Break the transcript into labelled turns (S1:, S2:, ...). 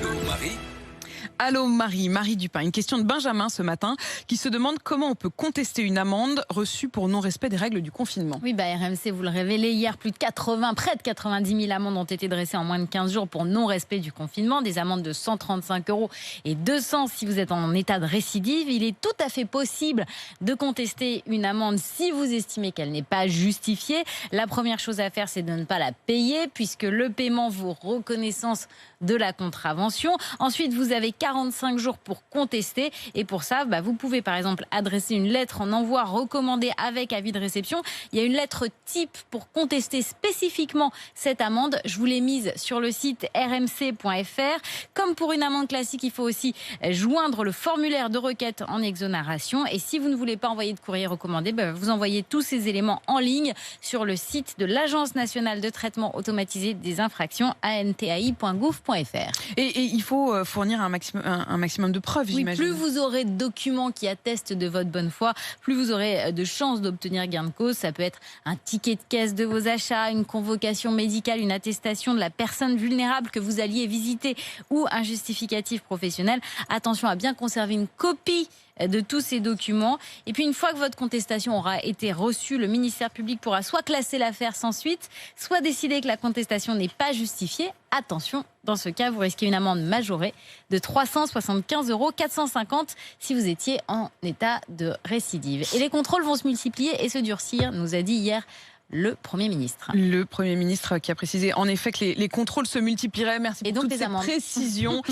S1: Allô Marie?
S2: Allô Marie, Marie Dupin. Une question de Benjamin ce matin qui se demande comment on peut contester une amende reçue pour non-respect des règles du confinement.
S3: Oui, RMC, vous le révélez hier, près de 90 000 amendes ont été dressées en moins de 15 jours pour non-respect du confinement. Des amendes de 135 € et 200 si vous êtes en état de récidive. Il est tout à fait possible de contester une amende si vous estimez qu'elle n'est pas justifiée. La première chose à faire, c'est de ne pas la payer puisque le paiement vaut reconnaissance de la contravention. Ensuite, vous avez 45 jours pour contester et pour ça, vous pouvez par exemple adresser une lettre en envoi recommandé avec avis de réception. Il y a une lettre type pour contester spécifiquement cette amende. Je vous l'ai mise sur le site rmc.fr. Comme pour une amende classique, il faut aussi joindre le formulaire de requête en exonération. Et si vous ne voulez pas envoyer de courrier recommandé, vous envoyez tous ces éléments en ligne sur le site de l'Agence nationale de traitement automatisé des infractions, antai.gouv.fr.
S2: Et il faut fournir un maximum de preuves,
S3: Oui,
S2: j'imagine.
S3: plus vous aurez de documents qui attestent de votre bonne foi, plus vous aurez de chances d'obtenir gain de cause. Ça peut être un ticket de caisse de vos achats, une convocation médicale, une attestation de la personne vulnérable que vous alliez visiter ou un justificatif professionnel. Attention à bien conserver une copie de tous ces documents. Et puis une fois que votre contestation aura été reçue, le ministère public pourra soit classer l'affaire sans suite, soit décider que la contestation n'est pas justifiée. Attention, dans ce cas, vous risquez une amende majorée de 375 €, 450 si vous étiez en état de récidive. Et les contrôles vont se multiplier et se durcir, nous a dit hier le Premier ministre.
S2: Le Premier ministre qui a précisé en effet que les contrôles se multiplieraient. Merci
S3: et
S2: pour
S3: donc
S2: toutes
S3: les
S2: ces
S3: amendes.
S2: précisions.